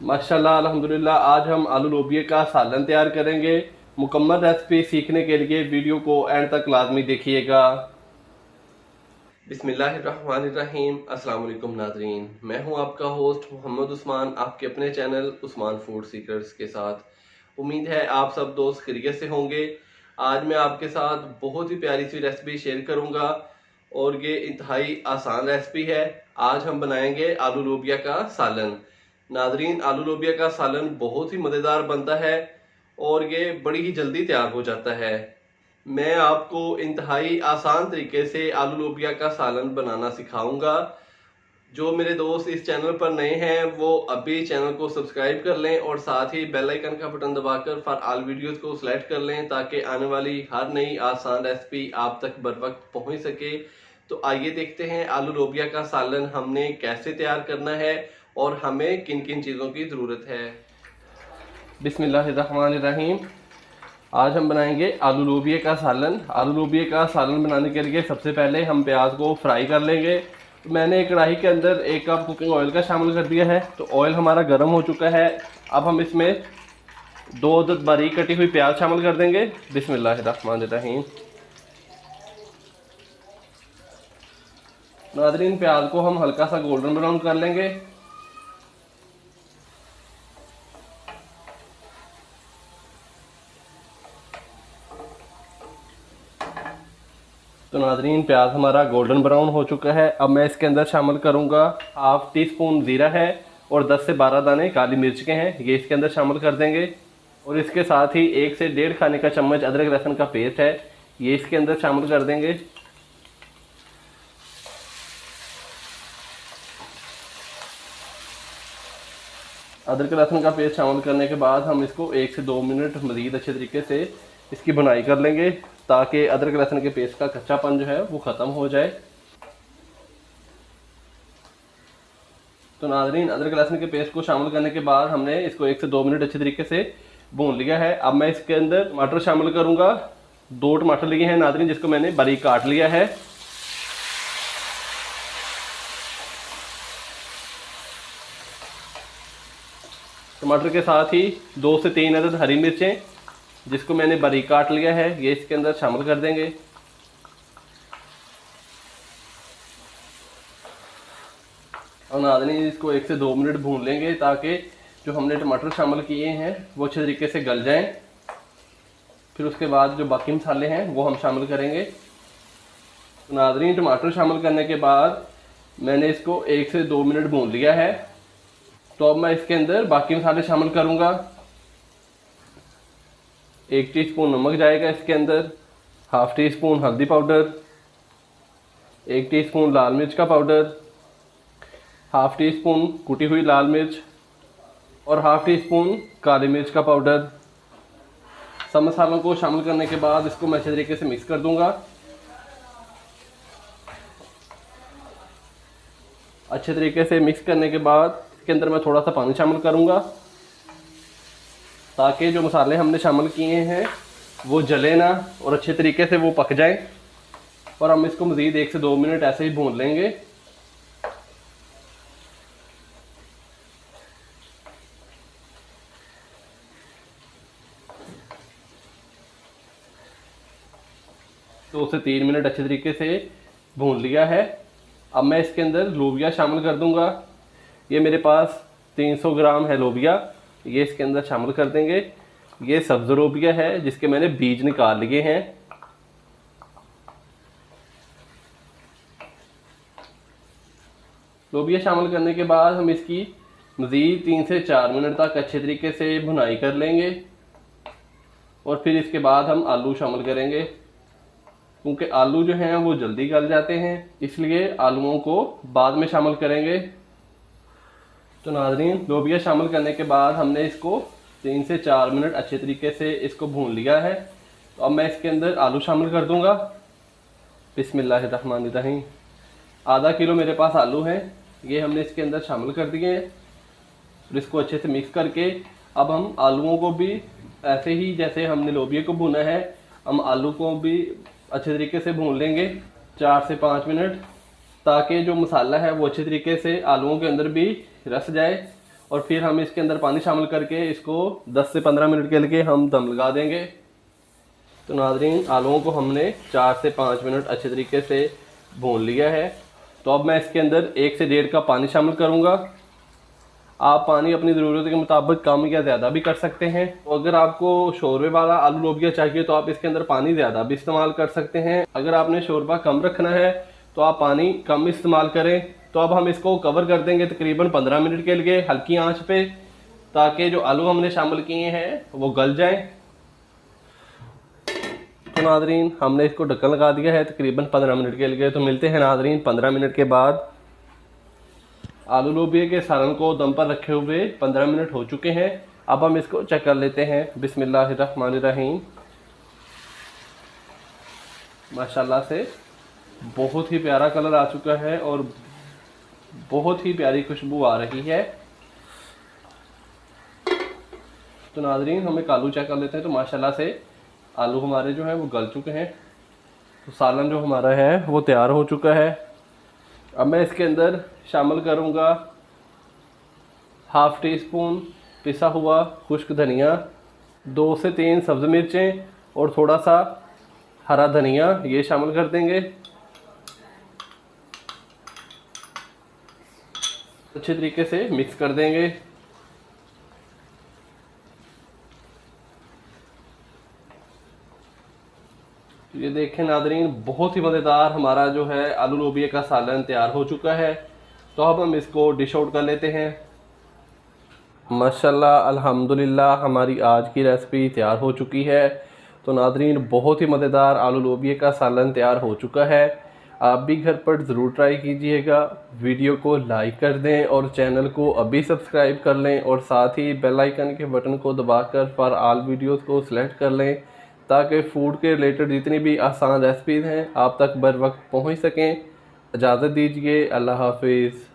माशाल्लाह अल्हम्दुलिल्लाह। आज हम आलू लोबिया का सालन तैयार करेंगे। मुकम्मल रेसिपी सीखने के लिए वीडियो को एंड तक लाजमी देखिएगा। बिस्मिल्लाहिर्रहमानिर्रहीम। अस्सलाम वालेकुम नाज़रीन, मैं हूं आपका होस्ट मोहम्मद उस्मान, आपके अपने चैनल उस्मान फूड सीकर्स के साथ। उम्मीद है आप सब दोस्त खैरियत से होंगे। आज मैं आपके साथ बहुत ही प्यारी सी रेसिपी शेयर करूंगा और ये इंतहाई आसान रेसिपी है। आज हम बनाएंगे आलू लोबिया का सालन। नाजरीन, आलू लोबिया का सालन बहुत ही मज़ेदार बनता है और ये बड़ी ही जल्दी तैयार हो जाता है। मैं आपको इंतहाई आसान तरीके से आलू लोबिया का सालन बनाना सिखाऊंगा। जो मेरे दोस्त इस चैनल पर नए हैं वो अभी चैनल को सब्सक्राइब कर लें और साथ ही बेल आइकन का बटन दबाकर फॉर ऑल वीडियोस को सिलेक्ट कर लें ताकि आने वाली हर नई आसान रेसिपी आप तक बर वक्त पहुँच सके। तो आइए देखते हैं आलू लोबिया का सालन हमने कैसे तैयार करना है और हमें किन किन चीज़ों की ज़रूरत है। बिस्मिल्लाहिर्रहमानिर्रहीम। आज हम बनाएंगे आलू लोबिया का सालन। आलू लोबिया का सालन बनाने के लिए सबसे पहले हम प्याज को फ्राई कर लेंगे। तो मैंने एक कढ़ाई के अंदर 1 कप कुकिंग ऑयल का शामिल कर दिया है। तो ऑयल हमारा गर्म हो चुका है। अब हम इसमें 2 अदद बारीक कटी हुई प्याज शामिल कर देंगे। बिस्मिल्लाहिर्रहमानिर्रहीम। नाज़रीन, प्याज को हम हल्का सा गोल्डन ब्राउन कर लेंगे। तो नाज़रीन, प्याज हमारा गोल्डन ब्राउन हो चुका है। अब मैं इसके अंदर शामिल करूंगा हाफ टी स्पून ज़ीरा है और 10 से 12 दाने काली मिर्च के हैं, ये इसके अंदर शामिल कर देंगे। और इसके साथ ही 1 से 1.5 खाने का चम्मच अदरक लहसुन का पेस्ट है, ये इसके अंदर शामिल कर देंगे। अदरक लहसुन का पेस्ट शामिल करने के बाद हम इसको 1 से 2 मिनट मज़ीद अच्छे तरीके से इसकी भुनाई कर लेंगे ताकि अदरक लहसुन के पेस्ट का कच्चापन जो है वो ख़त्म हो जाए। तो नाज़रीन, अदरक लहसुन के पेस्ट को शामिल करने के बाद हमने इसको 1 से 2 मिनट अच्छे तरीके से भून लिया है। अब मैं इसके अंदर टमाटर शामिल करूँगा। 2 टमाटर लिए हैं नाज़रीन, जिसको मैंने बारीक काट लिया है। टमाटर के साथ ही 2 से 3 अदद हरी मिर्चें, जिसको मैंने बारीक काट लिया है, ये इसके अंदर शामिल कर देंगे। और नाज़रीन, इसको 1 से 2 मिनट भून लेंगे ताकि जो हमने टमाटर शामिल किए हैं वो अच्छे तरीके से गल जाएं। फिर उसके बाद जो बाकी मसाले हैं वो हम शामिल करेंगे। तो नाज़रीन, टमाटर शामिल करने के बाद मैंने इसको 1 से 2 मिनट भून लिया है। तो अब मैं इसके अंदर बाकी मसाले शामिल करूँगा। 1 टीस्पून नमक जाएगा इसके अंदर, हाफ टी स्पून हल्दी पाउडर, 1 टीस्पून लाल मिर्च का पाउडर, हाफ टी स्पून कुटी हुई लाल मिर्च और हाफ टी स्पून काली मिर्च का पाउडर। सब मसालों को शामिल करने के बाद इसको मैं अच्छे तरीके से मिक्स कर दूंगा। अच्छे तरीके से मिक्स करने के बाद इसके अंदर मैं थोड़ा सा पानी शामिल करूंगा ताकि जो मसाले हमने शामिल किए हैं वो जले ना और अच्छे तरीके से वो पक जाएं। और हम इसको मज़ीद 1 से 2 मिनट ऐसे ही भून लेंगे। तो 2 से 3 मिनट अच्छे तरीके से भून लिया है। अब मैं इसके अंदर लोबिया शामिल कर दूंगा। ये मेरे पास 300 ग्राम है लोबिया, ये इसके अंदर शामिल कर देंगे। ये सब्ज़ लोबिया है जिसके मैंने बीज निकाल लिए हैं। लोबिया शामिल करने के बाद हम इसकी मज़ीद 3 से 4 मिनट तक अच्छे तरीके से भुनाई कर लेंगे और फिर इसके बाद हम आलू शामिल करेंगे। क्योंकि आलू जो हैं वो जल्दी गल जाते हैं, इसलिए आलूओं को बाद में शामिल करेंगे। तो नाज़रीन, लोबिया शामिल करने के बाद हमने इसको 3 से 4 मिनट अच्छे तरीके से इसको भून लिया है। तो अब मैं इसके अंदर आलू शामिल कर दूंगा। बिस्मिल्लाहिर्रहमानिर्रहीम। आधा किलो मेरे पास आलू हैं, ये हमने इसके अंदर शामिल कर दिए हैं। और इसको अच्छे से मिक्स करके अब हम आलूओं को भी ऐसे ही जैसे हमने लोबिया को भुना है, हम आलू को भी अच्छे तरीके से भून लेंगे 4 से 5 मिनट, ताकि जो मसाला है वो अच्छे तरीके से आलूओं के अंदर भी रस जाए और फिर हम इसके अंदर पानी शामिल करके इसको 10 से 15 मिनट के लिए हम दम लगा देंगे। तो नाज़रीन, आलूओं को हमने 4 से 5 मिनट अच्छे तरीके से भून लिया है। तो अब मैं इसके अंदर 1 से 1.5 कप पानी शामिल करूँगा। आप पानी अपनी ज़रूरत के मुताबिक कम या ज़्यादा भी कर सकते हैं। तो अगर आपको शोरबे वाला आलू लोबिया चाहिए तो आप इसके अंदर पानी ज़्यादा भी इस्तेमाल कर सकते हैं। अगर आपने शोरबा कम रखना है तो आप पानी कम इस्तेमाल करें। तो अब हम इसको कवर कर देंगे तकरीबन 15 मिनट के लिए हल्की आंच पे, ताकि जो आलू हमने शामिल किए हैं वो गल जाएं। तो नाज़रीन, हमने इसको ढक्कन लगा दिया है तकरीबन 15 मिनट के लिए। तो मिलते हैं नाज़रीन 15 मिनट के बाद। आलू लोबिया के सालन को दम पर रखे हुए 15 मिनट हो चुके हैं। अब हम इसको चेक कर लेते हैं। बिस्मिल्लाहिर्रहमानिर्रहीम। माशाल्लाह से बहुत ही प्यारा कलर आ चुका है और बहुत ही प्यारी खुशबू आ रही है। तो नाज़रीन, हम एक आलू चेक कर लेते हैं। तो माशाल्लाह से आलू हमारे जो है वो गल चुके हैं। तो सालन जो हमारा है वो तैयार हो चुका है। अब मैं इसके अंदर शामिल करूँगा हाफ़ टी स्पून पिसा हुआ खुश्क धनिया, 2 से 3 सब्ज़ मिर्चें और थोड़ा सा हरा धनिया, ये शामिल कर देंगे। अच्छे तरीके से मिक्स कर देंगे। ये देखें नाज़रीन, बहुत ही मज़ेदार हमारा जो है आलू लोबिया का सालन तैयार हो चुका है। तो अब हम इसको डिश आउट कर लेते हैं। माशाल्लाह अल्हम्दुलिल्लाह, हमारी आज की रेसिपी तैयार हो चुकी है। तो नाज़रीन, बहुत ही मज़ेदार आलू लोबिया का सालन तैयार हो चुका है। आप भी घर पर ज़रूर ट्राई कीजिएगा। वीडियो को लाइक कर दें और चैनल को अभी सब्सक्राइब कर लें और साथ ही बेल आइकन के बटन को दबाकर फॉर ऑल वीडियोस को सिलेक्ट कर लें, ताकि फ़ूड के रिलेटेड जितनी भी आसान रेसिपीज़ हैं आप तक बर वक्त पहुँच सकें। इजाज़त दीजिए। अल्लाह हाफिज़।